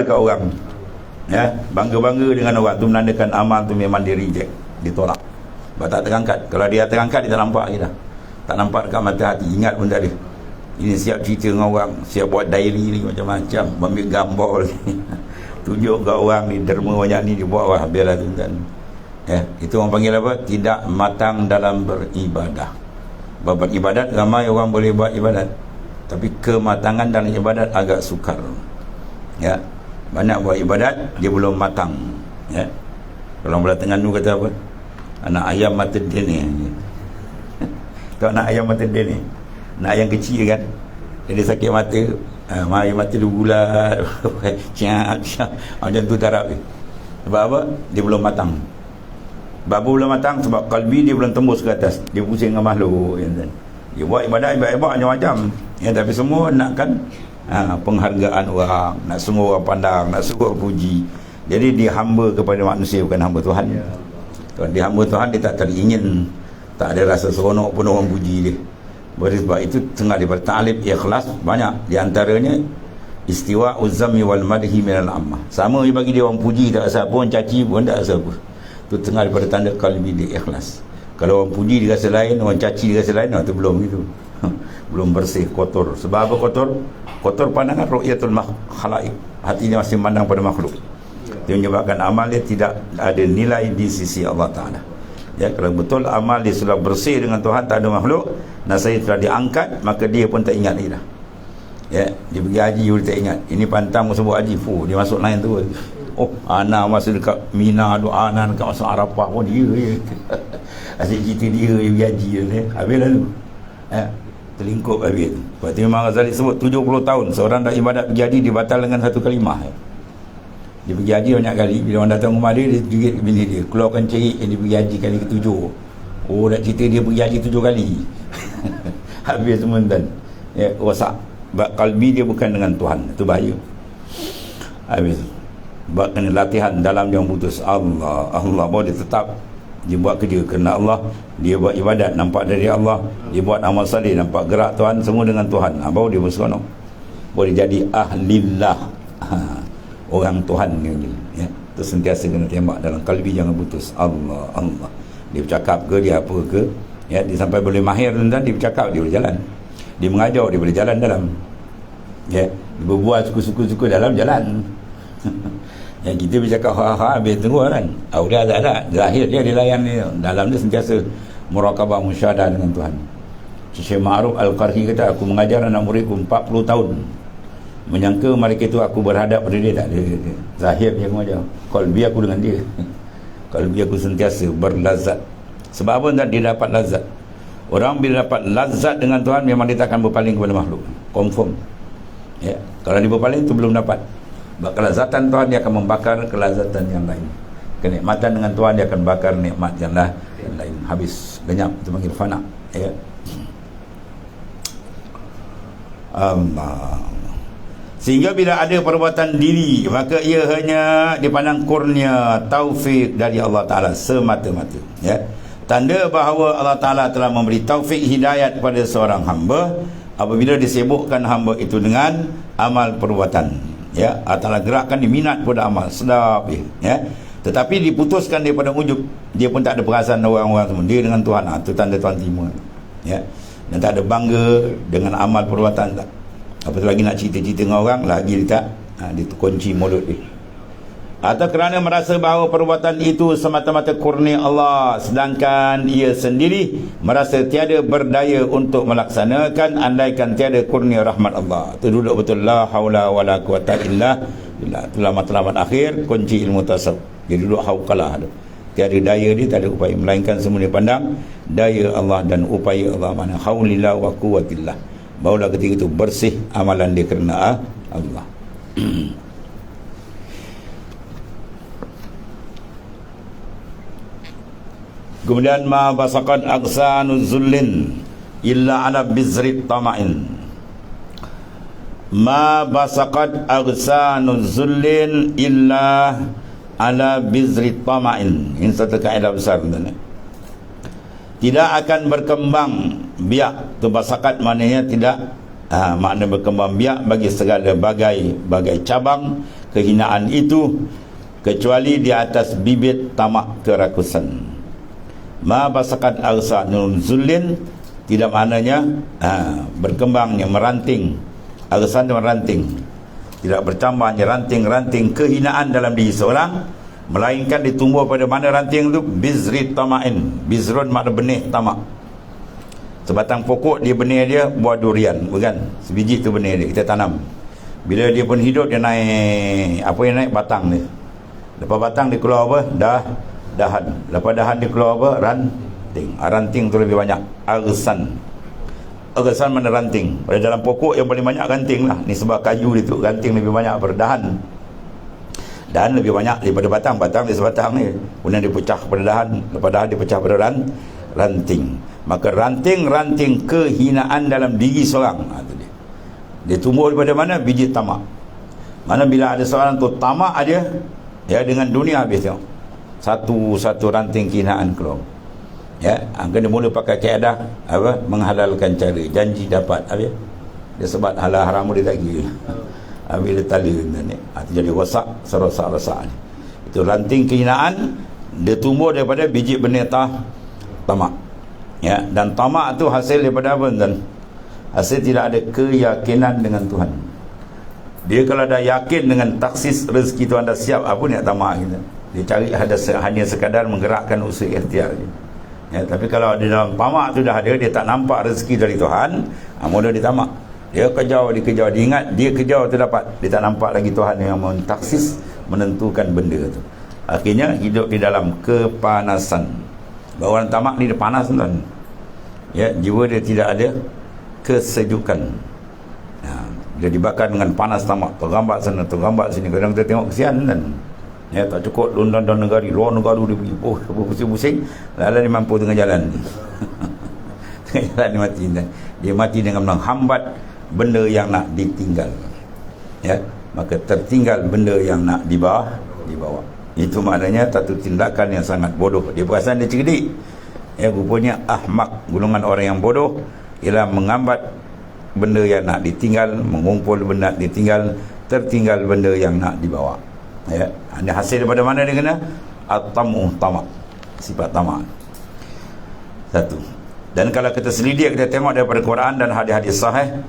dekat orang, ya, bangga-bangga dengan orang tu menandakan amal tu memang dia reject, ditolak. Sebab tak terangkat. Kalau dia terangkat, dia tak nampak lagi dah. Tak nampak dekat mata hati, ingat pun tak ada. Ini siap cerita dengan orang, siap buat diary ni macam-macam, ambil gambar ni tunjuk kat orang ni, derma banyak ni dia buat, wah biarlah tuan-tuan. Ya, itu orang panggil apa? Tidak matang dalam beribadah. Bab ibadat ramai orang boleh buat ibadat, tapi kematangan dalam ibadat agak sukar. Ya, banyak buat ibadat dia belum matang. Ya, kalau belah Terengganu kata apa? Anak ayam mata dia ni. Tu anak ayam mata dia ni. Anak ayam kecil kan, dia sakit mata, air mata dia bulat, macam tu tarap dia. Sebab apa? Dia belum matang. Babu belum matang sebab kalbi dia belum tembus ke atas, dia pusing dengan makhluk, ya, dia buat ibadat macam-macam, ya, tapi semua nakkan penghargaan orang, nak semua orang pandang, nak semua puji. Jadi dia hamba kepada manusia, bukan hamba Tuhan. Kalau dia hamba Tuhan, dia tak teringin, tak ada rasa seronok pun orang puji dia. Sebab itu tengah daripada ta'lib ikhlas banyak, di antaranya istiwa uzzami wal madhi minal ammah. Sama bagi dia orang puji tak rasa pun, caci pun tak rasa apa. Itu tengah daripada tanda kalbi dia ikhlas. Kalau orang puji dia rasa lain, orang caci dia rasa lain, itu belum gitu. Belum bersih, kotor. Sebab apa kotor? Kotor pandangan ru'yatul khalaik. Hati dia masih memandang pada makhluk. Dia menyebabkan amal dia tidak ada nilai di sisi Allah Ta'ala. Ya, kalau betul amal dia sudah bersih dengan Tuhan, tak ada makhluk, nasib telah diangkat, maka dia pun tak ingat lagi dah. Ya, dia pergi haji dia tak ingat. Ini pantang sebut haji, dia masuk lain tu. Oh, Ana masa dekat Mina tu, Ana dekat masuk Arafah pun dia asyik cerita dia pergi haji ni. Habis lalu terlingkup habis tu. Sebab tu Imam Ghazali sebut 70 tahun seorang dah ibadat pergi haji, dia batal dengan satu kalimah. Dia pergi haji banyak kali, bila orang datang rumah dia, dia gigit bini dia, keluarkan cerik yang dia pergi haji kali ke-7. Oh, nak cerita dia pergi haji 7 kali. Habis semua tuan. Ya, rosak. Sebab kalbi dia bukan dengan Tuhan, itu bahaya. Habis. Sebab kena latihan dalam dia putus Allah. Allah bahawa dia tetap, dia buat kerja kerana Allah, dia buat ibadat nampak dari Allah, dia buat amal salih nampak gerak Tuhan, semua dengan Tuhan. Baru dia berseronok, baru dia jadi ahlillah, orang Tuhan ni, ya. Itu sentiasa kena tembak dalam kalbi, jangan putus Allah, Allah. Dia bercakap ke, dia apa ke, ya, dia sampai boleh mahir dan dia bercakap, dia boleh jalan. Dia mengajar, dia boleh jalan dalam, ya. Dia berbual suku-suku dalam jalan. Yang kita bercakap habis tunggu kan. Aulia tak ada. Zahir dia dilayan dia. Dalam dia sentiasa muraqabah musyahadah dengan Tuhan. Syekh Ma'ruf Al-Qarhi kata, aku mengajar anak muridku 40 tahun. Menyangka mereka itu aku berhadap pada dia, tak ada. Zahir dia mengajar. Qalbi aku dengan dia. Qalbi aku sentiasa berlazat. Sebab apa dia dapat lazat? Orang bila dapat lazat dengan Tuhan, memang dia tak akan berpaling kepada makhluk. Confirm. Ya. Kalau dia berpaling itu belum dapat. Sebab kelazatan Tuhan dia akan membakar kelazatan yang lain. Kenikmatan dengan Tuhan dia akan bakar nikmat yang lain. Habis, lenyap, itu panggil fana. Ya. Allah. Sehingga bila ada perbuatan diri, maka ia hanya dipandang kurnia taufik dari Allah Ta'ala semata-mata. Ya. Tanda bahawa Allah Ta'ala telah memberi taufik hidayat kepada seorang hamba apabila disibukkan hamba itu dengan amal perbuatan. Ya, Allah gerakkan dia minat pada amal, sedap dia, ya. Tetapi diputuskan daripada ujub, dia pun tak ada perasaan orang-orang semua, dia dengan Tuhan. Itu tanda Tuhan terima, ya. Dan tak ada bangga dengan amal perbuatan, tak. Apatah lagi nak cerita-cerita dengan orang, lagi dia tak, dia kunci mulut dia. Atau kerana merasa bahawa perbuatan itu semata-mata kurnia Allah, sedangkan ia sendiri merasa tiada berdaya untuk melaksanakan, andaikan tiada kurnia rahmat Allah. Itu duduk betul, la haula wala quwata illa billah. Itulah matlamat akhir kunci ilmu tasawuf. Dia duduk hauqalah tu. Tiada daya dia, tak ada upaya, melainkan semua dia pandang daya Allah dan upaya Allah, mana haulillah wa quwwatillah. Barulah ketika itu bersih amalan dia kerana Allah. Kemudian ma basaqat aqsanuz zullin illa ala bizrit tama'in. Ma basaqat aqsanuz zullin illa ala bizrit tama'in. Ini satu kaedah besar, tuan-tuan. Tidak akan berkembang biak. Tu basaqat maknanya tidak, makna berkembang biak bagi segala bagai cabang kehinaan itu kecuali di atas bibit tamak kerakusan. Ma basakat arsa nun zulin, tidak maknanya berkembangnya, meranting. Arsan meranting, tidak bercambahnya ranting-ranting kehinaan dalam diri seorang, melainkan ditumbuh pada mana ranting itu? Bizri tama'in. Bizrun makna benih tamak. Sebatang pokok dia, benih dia buah durian, bukan? Sebiji tu benih dia, kita tanam. Bila dia pun hidup, dia naik, apa yang naik? Batang dia. Lepas batang dia keluar apa? Dahan. Lepas dahan dia keluar apa? Ranting. Ranting tu lebih banyak. Arsan mana ranting. Pada dalam pokok yang paling banyak ranting lah. Ni sebab kayu dia tu, ranting lebih banyak berdahan. Dahan lebih banyak daripada batang. Batang dia sebatang ni, kemudian dia pecah pada dahan. Lepas dahan dia pecah pada ranting. Maka ranting-ranting kehinaan dalam diri seorang, tu dia tumbuh daripada mana? Biji tamak. Mana bila ada seorang tu tamak dia, ya, dengan dunia habis tengok. Satu ranting kehinaan keluar. Ya, kena mula pakai kaedah apa? Menghalalkan cara, janji dapat. Habis dia sebab halal haram dia tak kira. Habis dia tala ni. Itu jadi rosak, serosak-rosak ni. Itu ranting kehinaan, dia tumbuh daripada biji benih tamak. Ya, dan tamak tu hasil daripada apa, tuan? Hasil tidak ada keyakinan dengan Tuhan. Dia kalau dah yakin dengan taksis rezeki Tuhan dah siap, apa ni nak tamak kita? Dia cari hanya sekadar menggerakkan usaha ikhtiar je. Ya, tapi kalau di dalam tamak tu dah ada, dia tak nampak rezeki dari Tuhan, mula dia tamak. Dia kejar, dia ingat dia kejar tu dapat, dia tak nampak lagi Tuhan yang mentaksis, menentukan benda tu. Akhirnya hidup di dalam kepanasan. Bahawa orang tamak ni dia panas, tuan. Ya, jiwa dia tidak ada kesejukan. Dia dibakar dengan panas tamak, tergambar sana, tergambar sini. Kadang kita tengok kesian, kan? Ya, tak cukup London dan negara, luar negara dia pergi, pusing-pusing, lalu dia mampu tengah jalan. Tengah jalan dia mati. Dia mati dengan menghambat benda yang nak ditinggal. Ya, maka tertinggal benda yang nak dibawa. Itu maknanya satu tindakan yang sangat bodoh. Dia perasan dia cerdik. Ya, rupanya ahmak, golongan orang yang bodoh, ialah menghambat benda yang nak ditinggal, mengumpul benda nak ditinggal, tertinggal benda yang nak dibawa. Ya, ini hasil daripada mana dia kena? At-tamu, tamak, sifat tamak. Satu. Dan kalau kita selidik, kita tengok daripada Quran dan hadis-hadis sahih,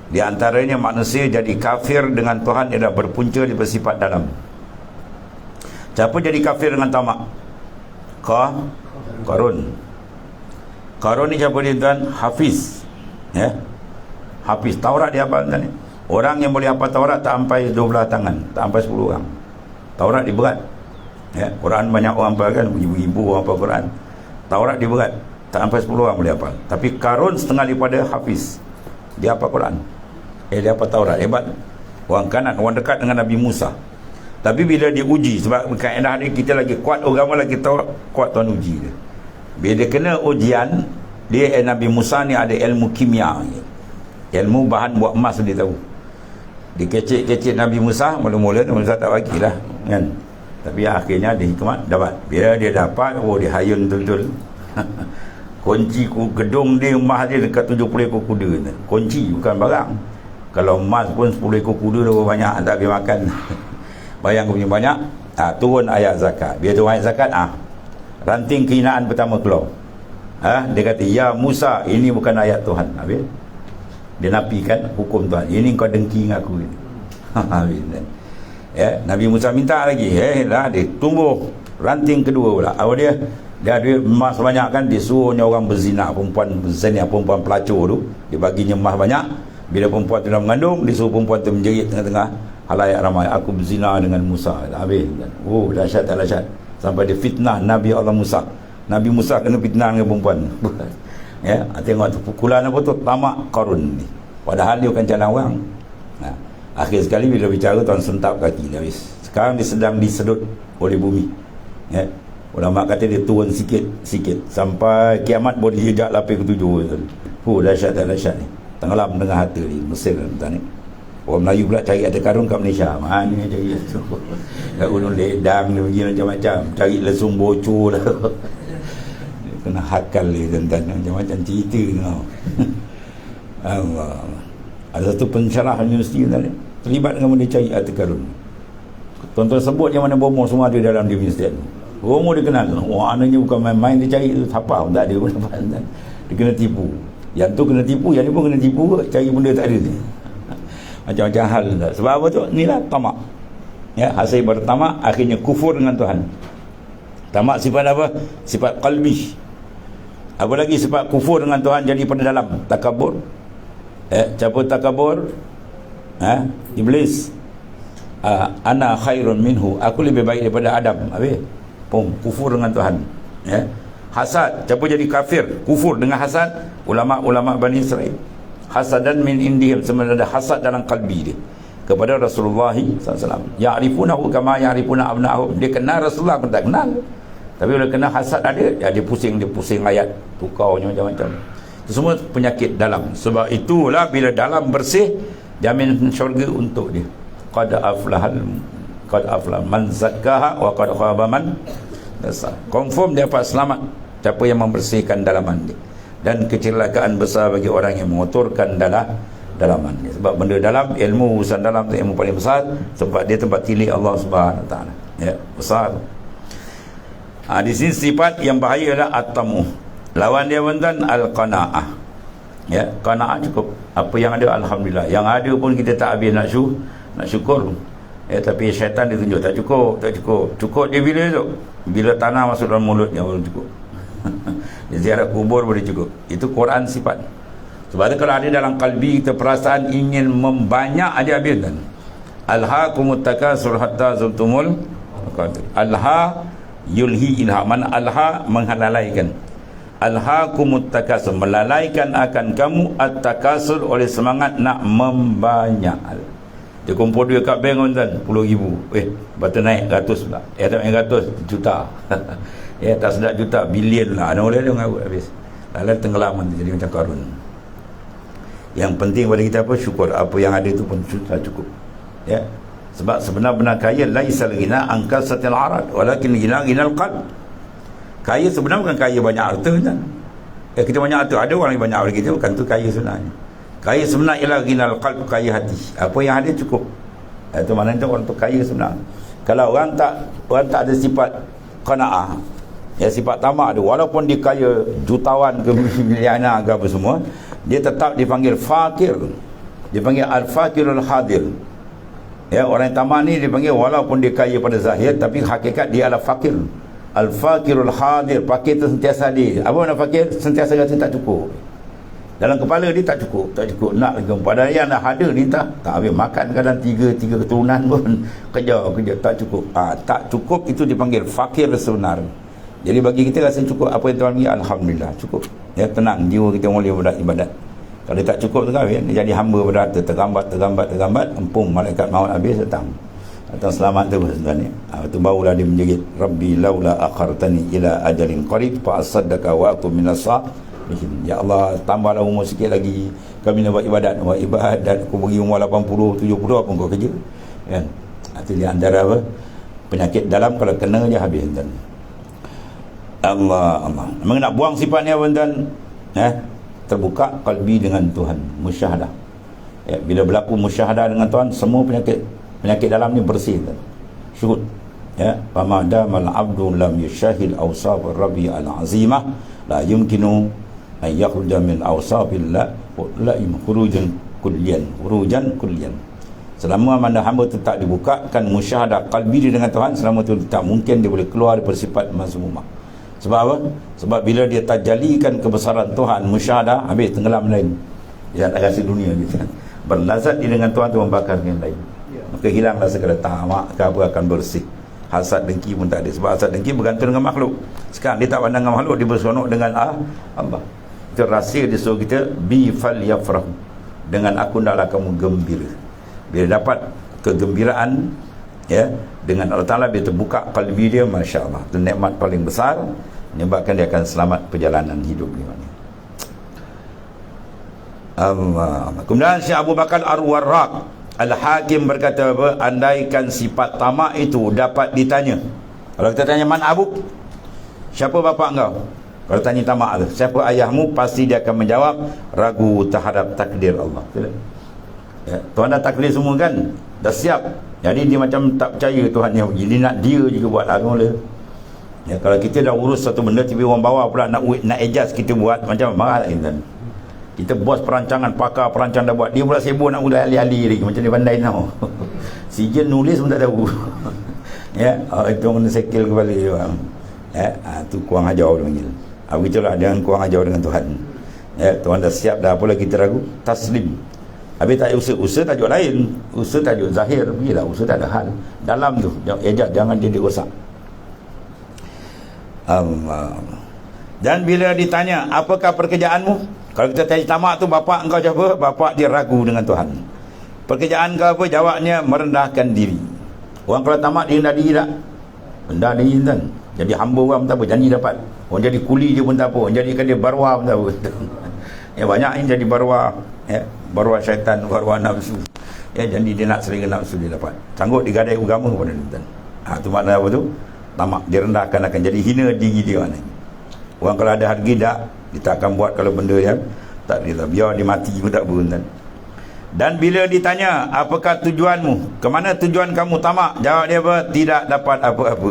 di antaranya manusia jadi kafir dengan Tuhan ialah berpunca di bersifat dalam. Siapa jadi kafir dengan tamak? Qarun. Qarun ni siapa dia, tuan? Hafiz. Ya, Hafiz. Taurat dia hafal, tuan. Orang yang boleh hafal Taurat tak sampai 12 tangan, tak sampai 10 orang. Taurat dia berat. Ya, Quran banyak orang hafal, kan, ibu-ibu hafal Quran. Taurat dia berat, tak sampai 10 orang boleh hafal. Tapi Qarun setengah daripada Hafiz, dia hafal Quran. Dia hafal Taurat, hebat. Orang kanan, orang dekat dengan Nabi Musa. Tapi bila dia uji, sebab kaedah ni kita lagi kuat agama, lagi kuat Tuhan uji dia. Bila dia kena ujian, dia Nabi Musa ni ada ilmu kimia, ilmu bahan buat emas dia tahu. Dikecil-kecil Nabi Musa, mula-mula Nabi Musa tak bagilah, kan. Tapi akhirnya dia hikmat dapat. Bila dia dapat, dia hayun betul-betul. Kunci gedung dia, emas dia dekat 70 ekor kuda. Kunci bukan barang. Kalau emas pun 10 ekor kuda dah banyak, tak habis makan. Bayang punya banyak. Turun ayat zakat. Bila turun ayat zakat, ranting kehinaan pertama keluar. Dia kata, ya Musa, ini bukan ayat Tuhan. Habis dia nafikan hukum Tuhan. Ini kau dengki dengan aku. Habis. Ya, Nabi Musa minta lagi. Lah dia tumbuh ranting kedua pula. Dia ada emas banyak, kan, disuruhnya orang berzina, perempuan berzina, perempuan pelacur tu, dia baginya emas banyak. Bila perempuan tu dah mengandung, disuruh perempuan tu menjerit tengah-tengah halayak ramai, aku berzina dengan Musa. Habis. Dahsyat tak dahsyat. Sampai dia fitnah Nabi Allah Musa. Nabi Musa kena fitnah dengan perempuan. Ya, tengok tu pukulan apa tu, tamak Qarun ni. Padahal dia bukan jalan orang. Akhir sekali bila bicara, Tuan sentap kaki dia habis. Sekarang dia sedang disedut oleh bumi. Ya. Ulama kata dia turun sikit sampai kiamat boleh jejak lapis ke-7. Dahsyat tak dahsyat ni. Tenggelam dengan harta ni Mesir, tuan ni. Orang Melayu pula cari harta karun kat Malaysia. Mana cari tu? Kat Gunung Ledang dia pergi macam-macam, cari lesung bocor lah. Kena hakal dia, tuan-tuan, macam-macam cerita tau. Allah. Ada satu pensyarah universiti, tuan, terlibat dengan benda cari harta karun. Tuan-tuan sebut yang mana bomo semua ada dalam diri Ustaz. Bomo dia kenal. Wah, anaknya bukan main-main, dia cari tu siapa pun tak ada pun. Dia kena tipu. Yang tu kena tipu, yang ni pun kena tipu, cari benda tak ada ni. Macam-macam hal. Sebab apa tu? Inilah tamak. Ya, hasil bertamak akhirnya kufur dengan Tuhan. Tamak sifat apa? Sifat qalbi. Apa lagi sifat kufur dengan Tuhan jadi pada dalam? Takabur. Siapa takabur? Iblis. Ana khairun minhu, aku lebih baik daripada Adam. Habis kufur dengan Tuhan. Hasad, siapa jadi kafir, kufur dengan hasad? Ulama-ulama Bani Israel. Hasadan min indihim, sebenarnya ada hasad dalam kalbi dia kepada Rasulullah SAW. Ya'rifunahu kama ya'rifuna abna'ahum. Dia kenal Rasulullah pun tak kenal, tapi bila kena hasad ada, dia pusing ayat, tukaunya macam-macam. Itu semua penyakit dalam. Sebab itulah bila dalam bersih, jamin syurga untuk dia. Qad aflaha man zakkaha wa qad khaba man dasar. Confirm dia dapat selamat siapa yang membersihkan dalaman dia, dan kecelakaan besar bagi orang yang mengotorkan dalaman dia. Sebab benda dalam, ilmu urusan dalam tu ilmu paling besar, sebab dia tempat tilik Allah Subhanahu Wa Taala. Ya, besar. Di sini sifat yang bahaya adalah at-tamu. Lawan dia tuan al-qanaah. Ya, qanaah cukup. Apa yang ada alhamdulillah. Yang ada pun kita tak habis nak syukur. Tapi syaitan dia tunjuk tak cukup. Cukup dia bila tu? Bila tanah masuk dalam mulut yang baru cukup. Ziarah kubur boleh cukup. Itu Quran sifat. Sebab tu kalau ada dalam kalbi kita perasaan ingin membanyak aja habis kan. Alhaakumut takasur hatta zurtumul maqabir. Alha yulhi ilha, man alha menghalalaikan. Alhaakumut takasur, melalaikan akan kamu at-takasur oleh semangat nak membanyak. Dia kumpul duit kat bank tuan, 10,000. Lepas naik 100 pula. Tak naik 100 juta. Tak sedap juta, bilion lah. Ada orang dia mengarut habis. Lalu tenggelam jadi macam Qarun. Yang penting pada kita apa? Syukur. Apa yang ada itu pun sudah cukup. Ya. Sebab sebenar-benar kaya laisal ghina an kasatil arad, walakin ghina ghinal qalb. Kaya sebenarnya bukan kaya banyak harta kan. Kita banyak harta, ada orang yang banyak harta, kita bukan tu kaya sebenarnya. Kaya sebenar ialah ghinal qalb, kaya hati. Apa yang ada cukup. Itu maknanya orang tu kaya sebenar. Kalau orang tak ada sifat qanaah, ya, sifat tamak dia, walaupun dia kaya jutawan ke milianer ke apa semua, dia tetap dipanggil fakir. Dipanggil al-fakirul hadir. Ya, orang yang tamak ni dipanggil walaupun dia kaya pada zahir, tapi hakikat dia adalah fakir. Al-fakirul hadir, fakir tu sentiasa hadir. Apa makna fakir? Sentiasa rasa tak cukup. Dalam kepala dia tak cukup. Nak lagi. Padahal yang nak hadir ni tak habis makan kadang tiga keturunan pun kerja tak cukup. Tak cukup itu dipanggil fakir sebenar. Jadi bagi kita rasa cukup apa yang Tuhan bagi, alhamdulillah cukup. Ya, tenang jiwa kita boleh ibadat. Kalau dia tak cukup tu kan, dia jadi hamba pada harta, tergambat, empung malaikat maut habis datang selamat terus tuan ni. Itu barulah dia menjerit, Rabbi laula akhartani ila ajalin qarib fa asaddaqa wa aku minas salihin. Ya Allah, tambahlah umur sikit lagi, kami nak buat ibadat. Aku bagi umur 80 70 apa kau kerja kan. Itu dia antara apa penyakit dalam, kalau kena je habis tuan. Allah. Mengenai nak buang sifatnya tuan, terbuka kalbi dengan Tuhan, musyahadah. Ya, bila berlaku musyahadah dengan Tuhan, semua penyakit dalam ni bersih tuan. Syuhud. Ya, famadamal abdu lam yushahid awsaf rabbi al-azimah la yumkinu an yakhruja min awsafillah la khurujan kulliyan. Selama mana hamba tu tak dibukakan musyahadah kalbi dia dengan Tuhan, selama tu tak mungkin dia boleh keluar daripada sifat mazmumah. Sebab apa? Sebab bila dia tajalikan kebesaran Tuhan, musyahadah, habis tenggelam lain. Dia tak rasa dunia gitu. Berlazat dia dengan Tuhan tu membakar yang lain. Maka hilanglah segala tamak ke apa, akan bersih. Hasad dengki pun tak ada. Sebab hasad dengki bergantung dengan makhluk. Sekarang dia tak pandang dengan makhluk, dia berseronok dengan Allah. Itu rahsia dia suruh kita bi fal yafrah. Dengan aku naklah kamu gembira. Bila dapat kegembiraan, ya, dengan Allah Ta'ala, dia terbuka kalbi dia, Masya Allah, itu nikmat paling besar, menyebabkan dia akan selamat perjalanan hidup dia. Allah. Kemudian Syekh Abu Bakar Ar-Warraq Al-Hakim berkata apa? Andaikan sifat tamak itu dapat ditanya, kalau kita tanya man abuk, siapa bapa engkau? Kalau tanya tamak tu, siapa ayahmu? Pasti dia akan menjawab ragu terhadap takdir Allah. Ya, Tuhan dah takdir semua kan, dah siap. Jadi dia macam tak percaya Tuhan yang pergi. Dia nak dia juga buat lah. Ya, kalau kita dah urus satu benda, tiba orang bawah pula nak adjust kita buat, macam marah tak kita? Kita bos perancangan, pakar perancang dah buat, dia pula sibuk nak udah alih-alih lagi, macam dia pandai tau. Sijil nulis pun tak tahu. Ya, itu kena sekil kepala dia. Ya, tu kurang ajar dia panggil. Begitulah, jangan kurang ajar dengan Tuhan. Ya, Tuhan dah siap dah, apalah kita ragu? Taslim. Habis tak usaha tajuk lain, usaha tajuk zahir, pergilah usaha tak ada hal. Dalam tu, jangan dia dirosak. Dan bila ditanya, apakah pekerjaanmu? Kalau kita tanya tamak tu, bapak engkau siapa? Bapak dia ragu dengan Tuhan. Pekerjaan kau apa? Jawabnya, merendahkan diri. Orang kalau tamak, dia rendah diri tak? Rendah diri kan? Jadi hamba orang pun tak apa, janji dapat. Orang jadi kuli je pun tak apa, orang jadikan dia barwa pun tak apa. Ya, banyak yang jadi barwa, ya, barwa syaitan, barwa nafsu. Ya, jadi dia nak selera nafsu dia dapat. Sanggup digadai agama kepada tuan. Tu makna apa tu? Tamak, direndahkan akan jadi hina diri dia. Orang kalau ada harga tak, dia tak akan buat kalau benda yang tak dia biar dia mati pun tak apa. Dan bila ditanya, apakah tujuanmu? Kemana tujuan kamu tamak? Jawab dia apa? Tidak dapat apa-apa.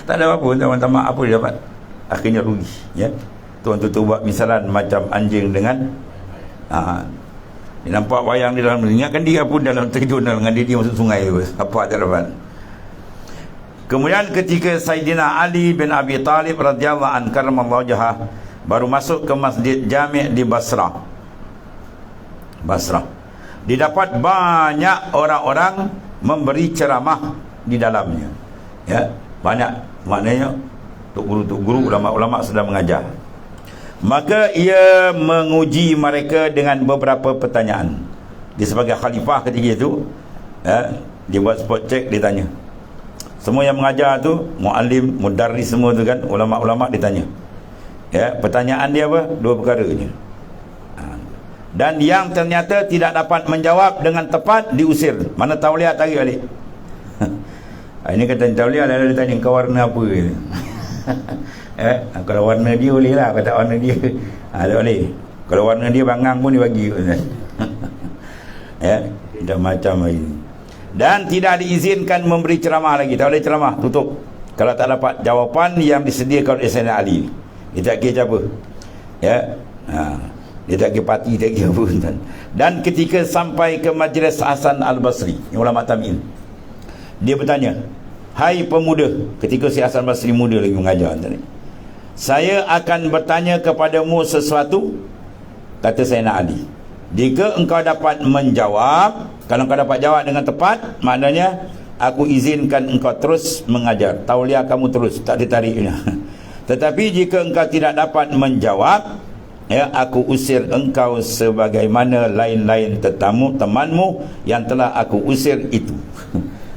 Tak ada apa-apa, teman tamak apa dia dapat? Akhirnya rugi. Ya, tuan tu buat misalan macam anjing dengan dia nampak wayang di dalam, ingatkan dia pun dalam terjun dengan dia masuk sungai apa tak dapat. Kemudian ketika Sayyidina Ali bin Abi Talib radhiyallahu anhu karramallahu wajhah baru masuk ke Masjid Jami' di Basrah, didapat banyak orang-orang memberi ceramah di dalamnya. Ya, banyak, maknanya tok guru, ulama-ulama sedang mengajar. Maka ia menguji mereka dengan beberapa pertanyaan. Dia sebagai khalifah ketika itu, ya, dia buat spot check, dia tanya. Semua yang mengajar tu, muallim, mudarris semua tu kan, ulama-ulama ditanya. Ya, pertanyaan dia apa? Dua perkara je. Dan yang ternyata tidak dapat menjawab dengan tepat diusir. Mana tauliah tarik balik. Ini kata tauliah, lalu dia tanya kau warna apa? Kalau warna dia boleh lah, kalau tak warna dia tak boleh. Kalau warna dia bangang pun dia bagi. Ya, dah macam ini. Dan tidak diizinkan memberi ceramah lagi. Tak boleh ceramah, tutup. Kalau tak dapat jawapan yang disediakan oleh Sayyidina Ali. Dia tak kira apa. Ya, dia tak kira parti, tak kira apa. Dan ketika sampai ke majlis Hasan Al-Basri, ulama tabi'in, dia bertanya, hai pemuda, ketika si Hasan Basri muda lagi mengajar tadi, saya akan bertanya kepadamu sesuatu, kata Sayyidina Ali. Jika engkau dapat menjawab, kalau engkau dapat jawab dengan tepat, maknanya aku izinkan engkau terus mengajar, tauliah kamu terus, tak ditariknya. Tetapi jika engkau tidak dapat menjawab, ya, aku usir engkau sebagaimana lain-lain temanmu yang telah aku usir itu.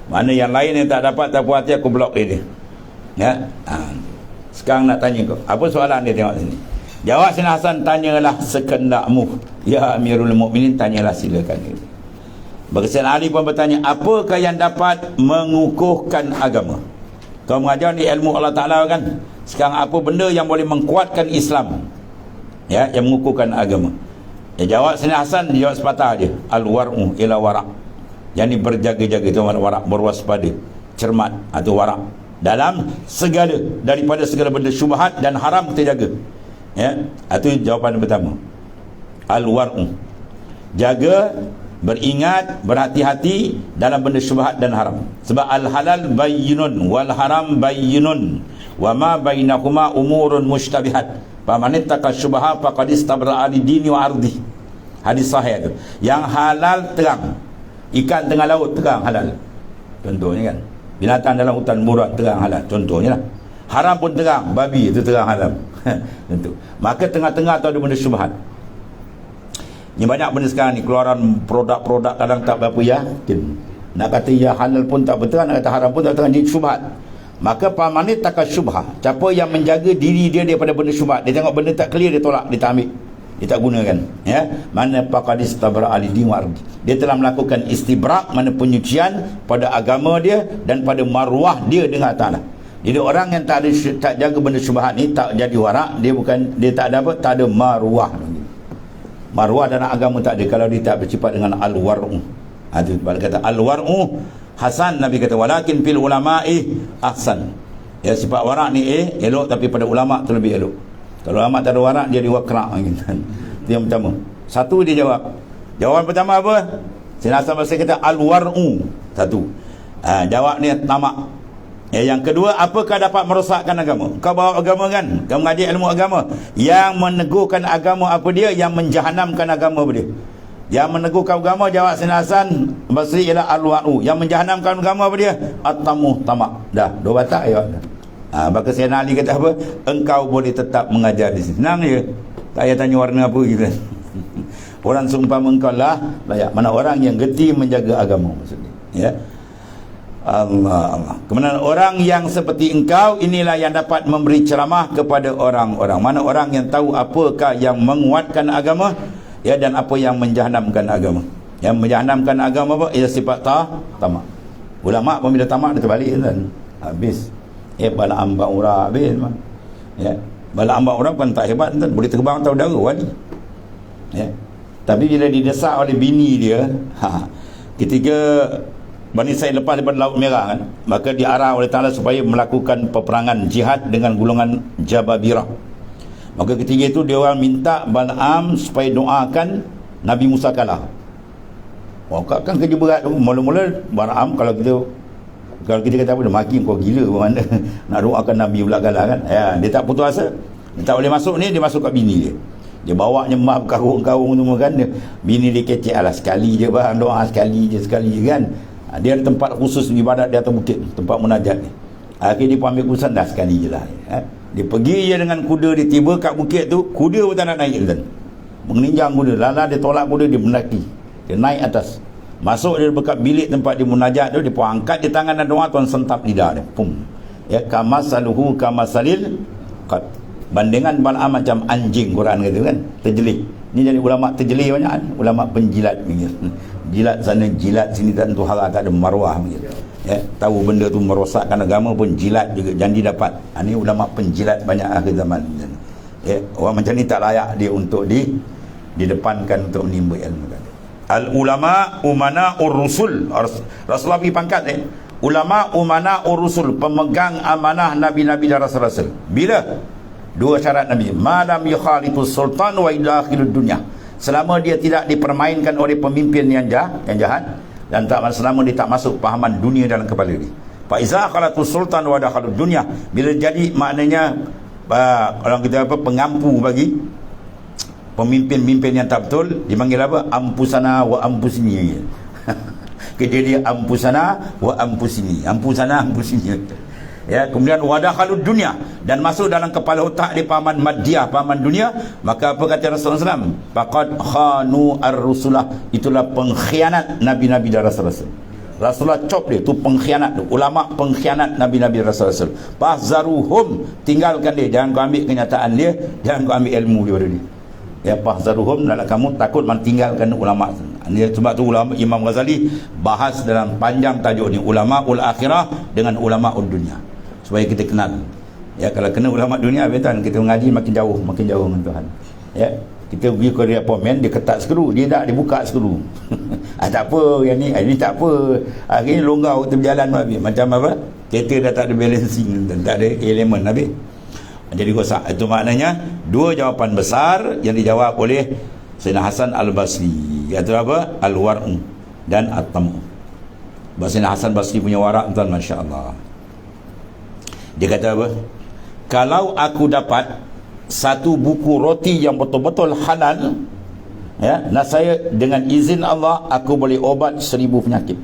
Mana yang lain yang tak dapat, tak puas hati, aku blok dia. Ya, sekarang nak tanya kau, apa soalan dia, tengok sini. Jawab Sayyidina Hasan, tanyalah sekendakmu ya Amirul Mukminin, tanyalah silakan. Sayyidina Ali pun bertanya, apakah yang dapat mengukuhkan agama? Kau mengajar ni ilmu Allah Ta'ala kan. Sekarang apa benda yang boleh mengkuatkan Islam, ya, yang mengukuhkan agama? Dia jawab Sayyidina Hasan, dia jawab sepatah je, al-war'u ila wara', yang ni berjaga-jaga, itu wara', berwaspada, cermat, atau wara' dalam segala, daripada segala benda syubhat dan haram kita jaga. Ya, itu jawapan yang pertama. Al-war'u, jaga, beringat, berhati-hati dalam benda syubhat dan haram. Sebab al-halal bayyinun wal haram bayyinun wa ma bainahuma umurun mushtabihat. Faman ittaqa syubha faqad istabra'a li-dini wa ardi. Hadis sahih itu. Yang halal terang. Ikan tengah laut terang halal. Contohnya kan. Binatang dalam hutan murat terang halal. Contohnya lah. Haram pun terang, babi itu terang haram. Tentu. Maka tengah-tengah tu ada benda syubhat. Ni banyak benda sekarang ni, keluaran produk-produk kadang tak berapa yakin. Nak kata ya halal pun tak betul, nak kata haram pun tak betul, ni syubhat. Maka pamanit takas syubhah, siapa yang menjaga diri dia daripada benda syubhat, dia tengok benda tak clear, dia tolak, dia tak ambil, dia tak gunakan. Ya, mana faqad istabra al-din wa ardi, dia telah melakukan istibrak, mana penyucian pada agama dia dan pada maruah dia dengan Ta'ala. Jadi orang yang tak jaga benda syubhat ni, tak jadi warak, dia tak ada apa, tak ada maruah. Maruah dalam agama tak ada kalau dia tak bersifat dengan al-war'u. Itu sebab kata al-war'u, hasan. Nabi kata walakin fil ulama'i ahsan. Ya, sifat warak ni elok, tapi pada ulama tu lebih elok. Kalau ulama tak ada warak, dia diwakrak gitu. Itu yang pertama. Satu dia jawab. Jawapan pertama apa? Sayyidina Hasan Basri kata al-war'u. Satu. Jawab ni tamak. Yang kedua, apakah dapat merosakkan agama? Kau bawa agama kan? Kau mengaji ilmu agama. Yang meneguhkan agama apa dia? Yang menjahanamkan agama apa dia? Yang meneguhkan agama, jawab Sayyidina Hasan Basri ialah al-wa'u. Yang menjahanamkan agama apa dia? At-tamuh, tamak. Dah, dua batak ya. Maka Sayyidina Ali kata apa? Engkau boleh tetap mengajar di sini. Senang je. Tak payah tanya warna apa gitu. Orang seumpama engkau lah layak. Mana orang yang geti menjaga agama maksudnya. Ya. Allah. Kemudian orang yang seperti engkau inilah yang dapat memberi ceramah kepada orang-orang. Mana orang yang tahu apakah yang menguatkan agama, ya, dan apa yang menjahanamkan agama. Yang menjahanamkan agama apa? Ia sifat tamak. Ulama apabila tamak dia terbalik kan. Habis. Bala ambak ura habis man. Ya. Bala ambak ura kan tak hebat kan, boleh terbang atau udara wali. Ya. Tapi bila didesak oleh bini dia, ketika Bani Sa'id lepas daripada Laut Merah kan, maka diarah oleh Ta'ala supaya melakukan peperangan jihad dengan golongan Jababirah. Maka ketika itu dia orang minta Bal'am supaya doakan Nabi Musa kalah. Kan kerja berat tu. Mula-mula Bal'am kalau kita kata apa, dia maki kau gila mana nak doakan Nabi pula kalah kan. Ya, dia tak putus asa. Dia tak boleh masuk ni, dia masuk kat bini dia. Dia bawa nyemah karung-karung semua kan. Bini dia kecek, alah sekali je bang, doa sekali je kan. Dia ada tempat khusus ibadat di atas bukit, tempat munajat ni. Akhirnya dia pun ambil keputusan, dah sekali je lah. Dia pergi je dengan kuda, dia tiba kat bukit tu, kuda pun tak nak naik kan. Menginjang kuda, lala dia tolak kuda, dia mendaki. Dia naik atas. Masuk dia dekat bilik tempat dia munajat tu, dia pun angkat dia tangan dan doa, tuan sentap lidah dia. Pum. Ya, kamasaluhu kamasalil qad. Bandingan Bal'am macam anjing, Quran kata kan, terjelik. Ni jadi ulama terjelik banyak kan, ulama penjilat ni. Jilat sana, jilat sini, tak tentu hara, tak ada maruah begitu. Ya, tahu benda tu merosakkan agama pun jilat juga, janji dapat. Ini ulama penjilat banyak akhir zaman. Ya, orang macam ni tak layak dia untuk didepankan untuk menimba ilmu. Al ulama umana ur-rusul. Rasulullah pergi pangkat ulama umana ur-rusul, pemegang amanah nabi-nabi dan rasul-rasul. Bila? Dua syarat Nabi. Malam yukhalitus sultan wa idakhilud dunya. Selama dia tidak dipermainkan oleh pemimpin yang jahat, dan selama dia tak masuk pahaman dunia dalam kepala dia. Fa iza khalatus sultan wa dakhalud dunya, bila jadi maknanya orang kita apa, pengampu bagi pemimpin-pemimpin yang tak betul, dipanggil apa? Ampusana wa ampusini. Kerja dia ampusana wa ampusini. Ampusana ampusini. Ya, kemudian wadakhalud dunia, dan masuk dalam kepala otak di pahaman madiyah, pahaman dunia. Maka apa kata Rasulullah SAW? Faqad khanu ar-rusulah, itulah pengkhianat nabi-nabi dan rasul-rasul. Rasulullah cop dia tu, pengkhianat tu. Ulama pengkhianat nabi-nabi rasul-rasul. Fahzaruhum, tinggalkan dia, jangan kau ambil kenyataan dia, jangan kau ambil ilmu dia pada dia. Ya, fahzaruhum, nak kamu takut tinggalkan ulama. Sebab tu ulama Imam Ghazali bahas dalam panjang tajuk ni, ulama ul akhirah dengan ulama ul dunia, supaya kita kenal. Ya, kalau kena ulama dunia, betul kita mengaji makin jauh dengan Tuhan. Ya, kita pergi ke dia pomen, dia ketat skru, dia tak dibuka skru. Tak apa, yang ni tak apa. Akhirnya longgar kita berjalan macam apa? Kereta dah tak ada balancing, tak ada elemen habis. Jadi rosak. Itu maknanya dua jawapan besar yang dijawab oleh Sayyidina Hasan Al-Basri, iaitu apa? Al-war'u dan at-tamu. Sayyidina Hasan Basri punya warak tuan, masya-Allah. Dia kata apa? Kalau aku dapat satu buku roti yang betul-betul halal, ya, nah saya dengan izin Allah aku boleh obat 1000 penyakit.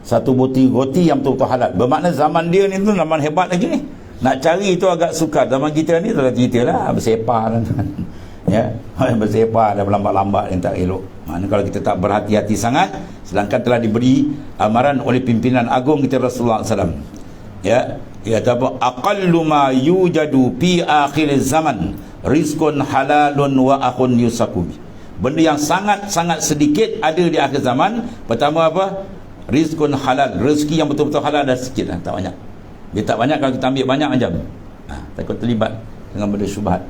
Satu buku roti yang betul-betul halal. Bermakna zaman dia ni tu zaman hebat lagi ni. Nak cari itu agak sukar. Zaman kita ni tak cerita lah, bersepah kan. Ya, bersepah dan lambat-lambat yang tak elok. Mana kalau kita tak berhati-hati sangat, sedangkan telah diberi amaran oleh pimpinan agung kita Rasulullah SAW. Ya, ia apa? Aqallu ma yujadu fi akhir zaman rizqun halalun wa akhun yusakubi. Benda yang sangat-sangat sedikit ada di akhir zaman. Pertama apa? Rizqun halal, rezeki yang betul-betul halal dah sikit lah, tak banyak. Dia tak banyak, kalau kita ambil banyak macam takut terlibat dengan benda syubhat.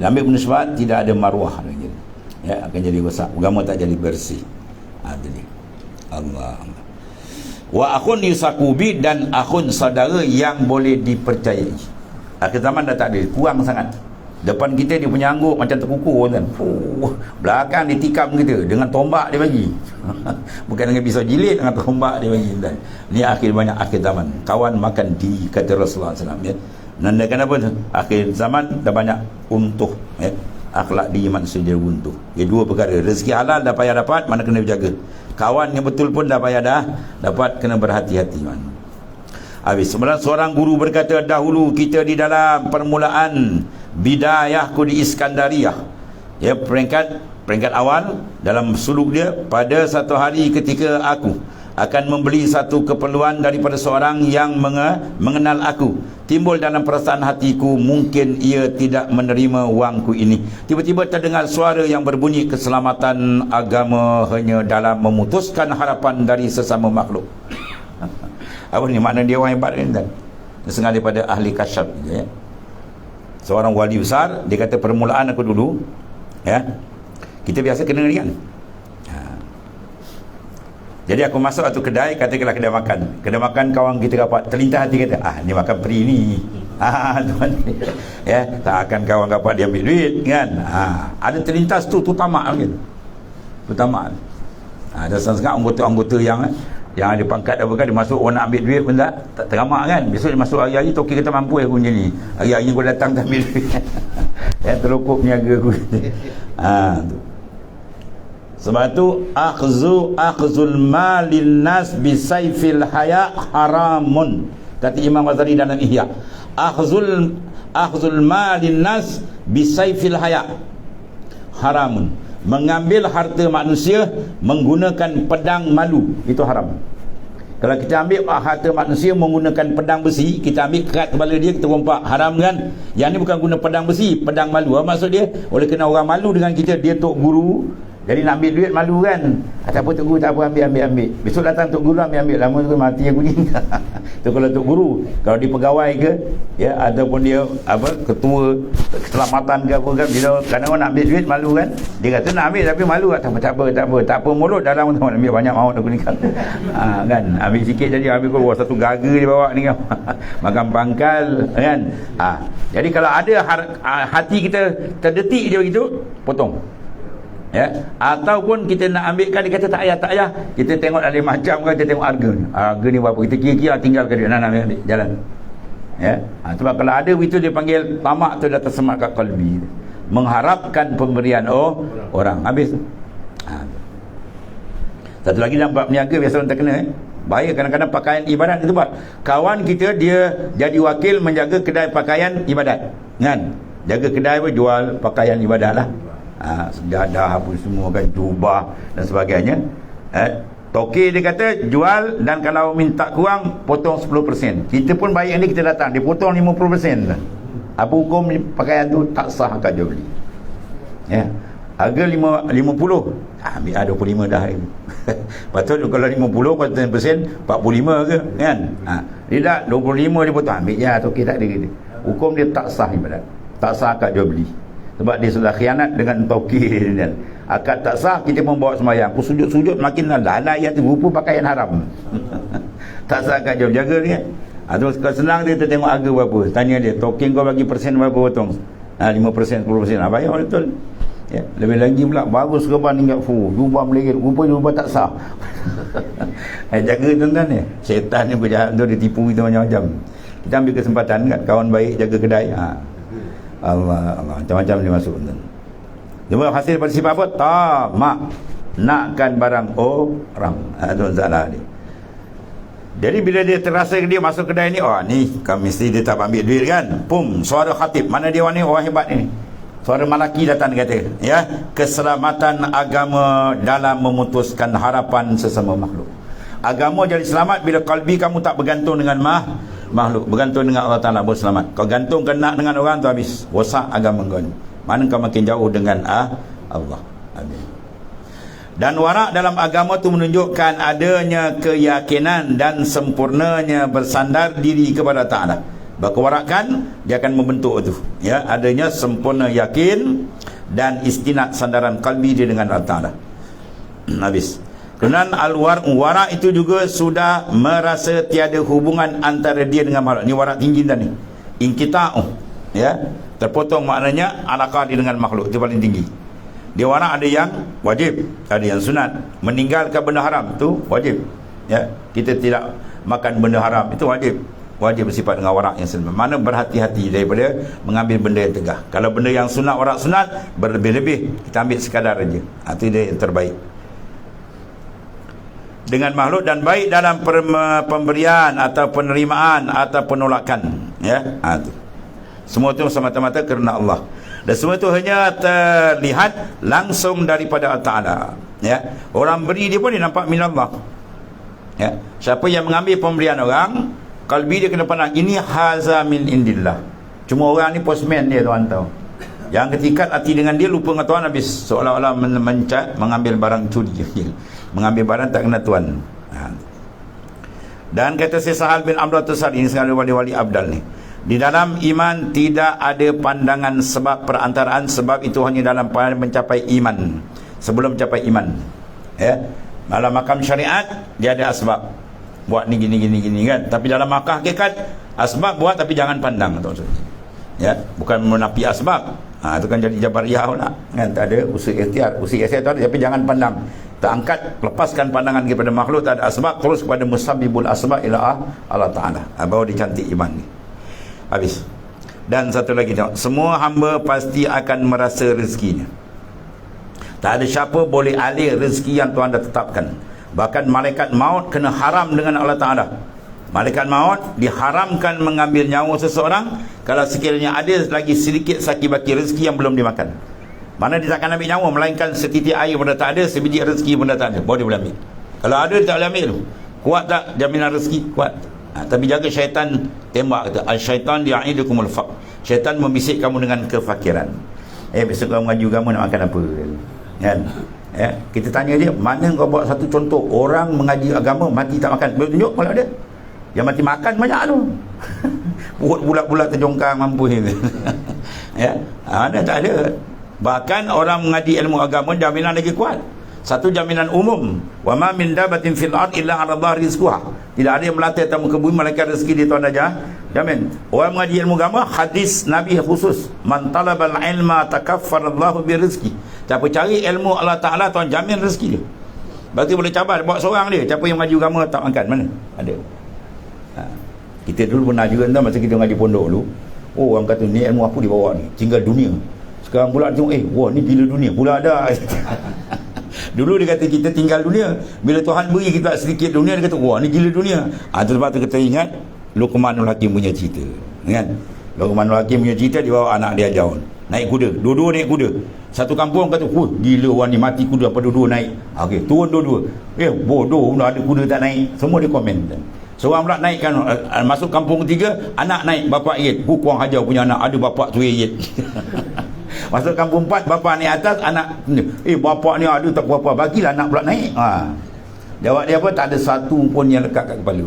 Dia ambil benda syubhat, tidak ada maruah lagi. Ya, akan jadi rosak, agama tak jadi bersih. Jadi Allah. wa akhun yusakubi, dan akhun saudara yang boleh dipercayai. Akhir zaman dah tak ada, kurang sangat. Depan kita dia punya angguk macam terkukur kan. Belakang dia tikam kita dengan tombak dia bagi. Bukan dengan pisau jilid, dengan tombak dia bagi kan. Ni banyak akhir zaman. Kawan makan di, kata Rasulullah SAW ya. Nandakan apa tu? Akhir zaman dah banyak untuh ya. Akhlak diri manusia dia runtuh. Dia dua perkara. Rezeki halal dah payah dapat, mana kena berjaga. Kawan yang betul pun dah payah dah dapat, kena berhati-hati man. Habis. Sebenarnya seorang guru berkata, dahulu kita di dalam permulaan bidayahku di Iskandariyah ya, peringkat awal dalam suluk dia, pada satu hari ketika aku akan membeli satu keperluan daripada seorang yang mengenal aku, timbul dalam perasaan hatiku mungkin ia tidak menerima wangku ini. Tiba-tiba terdengar suara yang berbunyi, keselamatan agama hanya dalam memutuskan harapan dari sesama makhluk. Apa ni makna dia orang hebat kan? Setengah daripada ahli kasyaf ya. Seorang wali besar, dia kata permulaan aku dulu ya, kita biasa kena ni kan. Jadi aku masuk satu kedai, katakanlah kedai makan kawan kita dapat terlintas hati, kata ni makan free ni. Tuan ya, tak akan kawan dapat dia ambil duit kan. Ada terlintas tu tamak kan. Tu tamak. Ada sangat anggota-anggota yang ada pangkat apa kan, dia masuk orang nak ambil duit pun tak teramak kan. Besok dia masuk hari-hari, toki kata mampu aku macam ni. Hari-hari aku datang tak ambil duit. Ya, terlukup niaga aku. Tu. Sebab tu akhzul malin nas bisayfil haya haramun. Kata Imam Ghazali dalam Ihya. Akhzul malin nas bisayfil haya haramun. Mengambil harta manusia menggunakan pedang malu, itu haram. Kalau kita ambil harta manusia menggunakan pedang besi, kita ambil kerat kepala dia, kita rompak, haram kan? Yang ni bukan guna pedang besi, pedang malu. Maksud dia, oleh kerana orang malu dengan kita, dia tok guru, jadi nak ambil duit malu kan. Tak apa tok guru, tak apa, ambil. Besok datang tok guru, ambil. Lama tu mati aku ni. Itu kalau tok guru. Kalau dia pegawai ke ya, ataupun dia ketua keselamatan ke apa kan, bila kadang orang nak ambil duit malu kan, dia kata nak ambil tapi malu. Tak apa mulut dalam tu ambil banyak maut aku ni kan. Kan ambil sikit jadi ambil keluar satu gaga dia bawa ni kan. Makan pangkal kan. Jadi kalau ada hati kita terdetik dia begitu, potong. Ya, ataupun kita nak ambilkan, dia kata tak payah, kita tengok ada macam kan, kita tengok harga ni berapa, kita kira-kira tinggalkan dia, nak ambil jalan ya. Sebab kalau ada begitu dia panggil tamak tu, dah tersemat kat qalbi, mengharapkan pemberian orang. Habis satu lagi dalam bab niaga biasa orang terkena bahaya, kadang-kadang pakaian ibadat kita buat. Kawan kita dia jadi wakil menjaga kedai pakaian ibadat kan, jaga kedai pun jual pakaian ibadat lah. Sejadah apa semua kan, jubah dan sebagainya. Toki dia kata jual, dan kalau minta kurang potong 10%. Kita pun baik ni, kita datang dia potong 50%. Apa hukum pakaian tu tak sah akad jual beli ya. Harga 50, ambil 25 dah. Patut kalau 50% 45 ke kan. Dia tak 25 dia potong, ambil je toki, tak ada kata. Hukum dia tak sah ibadat, tak sah akad jual beli. Sebab dia sudah khianat dengan tauqid dia. Akad tak sah, kita membawa sembahyang. Aku sujud-sujud makin lalai ya tu, rupa pakaian haram. Tak sah akad jual, jaga dia. Terus kalau senang dia tengok harga berapa. Tanya dia, token kau bagi persen berapa potong? 5%, 10%. Bayar betul. Ya, lebih lagi pula bagus keban tinggal jubah melengit, rupa jubah tak sah. Jaga tuan-tuan ni. Syaitan ni berjahat tu, dia tipu kita macam-macam. Kita ambil kesempatan kat kawan baik jaga kedai. Allah macam-macam dia masuk. Cuma hasil pada sifat apa? Tamak, nakkan barang orang. Itu salah dia. Jadi bila dia terasa dia masuk kedai ni, ni kan mesti dia tak ambil duit kan. Pum, suara khatib. Mana dia orang ni? Orang hebat ni. Suara malaki datang, dia kata ya, keselamatan agama dalam memutuskan harapan sesama makhluk. Agama jadi selamat bila kalbi kamu tak bergantung dengan makhluk, bergantung dengan Allah Ta'ala, baru selamat. Kau gantung kena dengan orang tu, habis rosak agama kau ni. Mana kau makin jauh dengan Allah. Habis. Dan warak dalam agama tu menunjukkan adanya keyakinan dan sempurnanya bersandar diri kepada Ta'ala. Berkewarakan dia akan membentuk tu ya, adanya sempurna yakin dan istinad sandaran kalbi dia dengan Allah Ta'ala. Habis. Kemudian wara itu juga sudah merasa tiada hubungan antara dia dengan makhluk. Ni wara tinggi dah ni. Inqita'u, ya. Terpotong maknanya alaqah dia dengan makhluk, itu paling tinggi. Dia wara ada yang wajib, ada yang sunat. Meninggalkan benda haram tu wajib. Ya, kita tidak makan benda haram itu wajib. Wajib bersifat dengan wara yang selamat. Mana berhati-hati daripada mengambil benda yang tegah. Kalau benda yang sunat, wara sunat, berlebih-lebih kita ambil sekadar aja. Itu dia yang terbaik. Dengan makhluk, dan baik dalam pemberian atau penerimaan atau penolakan, ya. Itu semua itu semata-mata kerana Allah, dan semua itu hanya terlihat langsung daripada Allah Ta'ala, ya. Orang beri dia pun dia nampak minallah, ya. Siapa yang mengambil pemberian orang, kalbi dia kena pandang ini haza min indillah. Cuma orang ni postman dia, tuan tahu, yang ketika hati dengan dia lupa dengan Tuhan habis, seolah-olah mengambil barang curi. Mengambil barang tak kena Tuhan. Dan kata Syekh Sahal bin Abdul Tusar, ini sekali wali-wali abdal ni, di dalam iman tidak ada pandangan sebab perantaraan, sebab itu hanya dalam mencapai iman, sebelum mencapai iman, ya. Dalam makam syariat dia ada asbab, buat ni gini kan, tapi dalam makam hakikat asbab buat tapi jangan pandang, ya. Bukan menapi asbab, itu kan jadi jabariyah pula kan. Tak ada usul ikhtiar tu ada, tapi jangan pandang. Tak angkat, lepaskan pandangan kepada makhluk, tak ada asbab, terus kepada musabbibul asbab ila Allah Ta'ala. Baru dicantik iman ni. Habis. Dan satu lagi tengok, semua hamba pasti akan merasa rezekinya. Tak ada siapa boleh alih rezeki yang Tuhan dah tetapkan. Bahkan malaikat maut kena haram dengan Allah Ta'ala. Malaikat maut diharamkan mengambil nyawa seseorang kalau sekiranya ada lagi sedikit saki-baki rezeki yang belum dimakan. Mana dia takkan ambil nyawa, melainkan setitik air pun dah tak ada, sebiji rezeki pun dah tak ada, baru dia boleh ambil. Kalau ada dia tak boleh ambil tu. Kuat tak jaminan rezeki? Kuat. Tapi jaga syaitan tembak kata, al-syaitan ya'idukumul faqr. Syaitan membisik kamu dengan kefakiran. Besok kau mengaji agama nak makan apa? Kan? Kita tanya dia, mana kau buat satu contoh orang mengaji agama mati tak makan? Boleh tunjuk kalau ada? Yang mati makan banyak tu. Perut bulat-bulat terjongkang mampu ni. Ya, ada tak ada. Bahkan orang mengaji ilmu agama jaminan lagi kuat. Satu jaminan umum, wa ma min dabatin fil ard illa 'ala Allah rizquha. Tidak ada yang melata atas muka bumi melainkan rezeki di Tuhan aja. Jamin. Orang mengaji ilmu agama, hadis Nabi khusus, man talabal ilma takaffara Allahu bi rizqi. Siapa cari ilmu Allah Taala, Tuhan jamin rezeki dia. Berarti boleh cabar buat seorang dia. Siapa yang mengaji agama tak makan, mana? Ada. Kita dulu pernah juga masa kita mengaji pondok dulu. Oh, orang kata ni ilmu apa dibawa ni? Tinggal dunia. Sekarang pula tengok, wah ni gila dunia pula ada. Dulu dia kata kita tinggal dunia, bila Tuhan beri kita sedikit dunia, dia kata wah ni gila dunia. Sebab tu kita ingat Luqmanul Hakim punya cerita, kan? Luqmanul Hakim punya cerita, dia bawa anak dia jauh naik kuda, dua-dua naik kuda. Satu kampung kata, gila orang ni mati kuda apa dua-dua naik. Okey, turun dua-dua. Bodoh, ada kuda tak naik. Semua dia komen. Seorang pula naikkan, masuk kampung ketiga, anak naik, bapak irit. Kurang hajar punya anak, ada bapak tu irit. Masuk kampung 4, bapa naik atas, anak bapak ni ada tak apa-apa, bagilah anak pula naik. Jawab dia apa? Tak ada satu pun yang lekat kat kepala.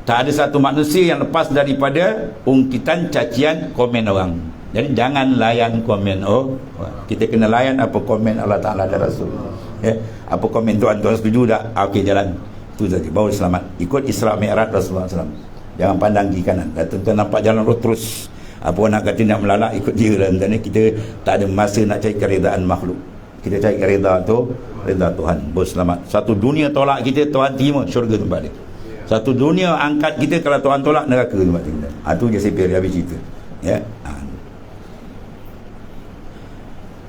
Tak ada satu manusia yang lepas daripada ungkitan cacian komen orang. Jadi jangan layan komen kita kena layan apa komen Allah Ta'ala dan Rasul. Apa komen Tuhan setuju tak? Okey, jalan itu saja, baru selamat. Ikut Isra Mi'raj Rasulullah SAW. Jangan pandang kiri kanan. Tuan-tuan nampak jalan road terus, apa nak kata nak melalak, ikut dia lah. Kita tak ada masa nak cari keredaan makhluk. Kita cari kereda tu, reda Tuhan, berselamat. Satu dunia tolak kita, Tuhan terima, syurga tempat dia. Satu dunia angkat kita, kalau Tuhan tolak, neraka tempat kita. Itu je sipir dia habis cerita, ya.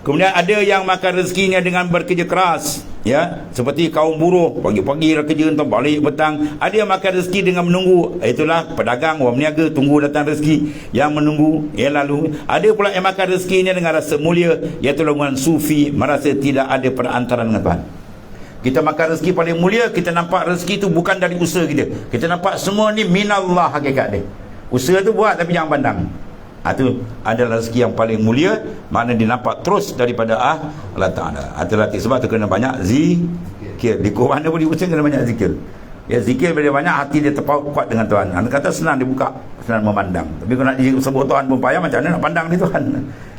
Kemudian ada yang makan rezekinya dengan bekerja keras, ya, seperti kaum buruh, pagi-pagi dah kerja, entah balik petang. Ada yang makan rezeki dengan menunggu, itulah pedagang, orang meniaga, tunggu datang rezeki, yang menunggu, lalu. Ada pula yang makan rezekinya dengan rasa mulia, iaitu dengan sufi, merasa tidak ada perantaran dengan Tuhan. Kita makan rezeki paling mulia, kita nampak rezeki itu bukan dari usaha kita. Kita nampak semua ni minallah hakikat dia. Usaha tu buat tapi jangan pandang. Itu adalah rezeki yang paling mulia, mana dia nampak terus daripada Allah Ta'ala. Hati-hati, sebab tu kena banyak zikir. Di Quran pun diucapkan kena banyak zikir. Ya, zikir bila banyak, hati dia terpaut kuat dengan Tuhan. Anda kata senang dibuka, senang memandang. Tapi kalau nak sebut Tuhan pun payah, macam mana nak pandang di Tuhan?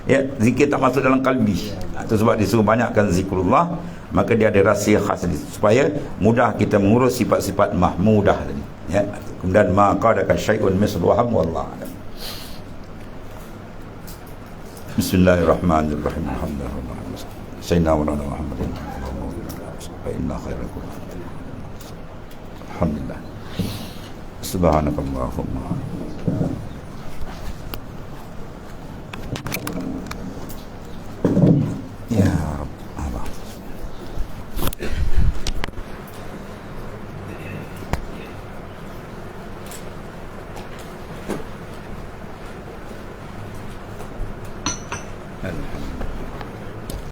Ya, zikir tak masuk dalam kalbi. Itu sebab disuruh banyakkan zikrullah maka dia ada rahsia khas tadi supaya mudah kita mengurus sifat-sifat mahmudah tadi, ya. Kemudian ma qadaka syai'un misluhum wallahu a'lam. Bismillahirrahmanirrahim. Alhamdulillah. Sayyidina wa nabiyina Muhammadin wa inna khairal qur'an. Alhamdulillah. Subhanakallahumma ya Allah. Alhamdulillah.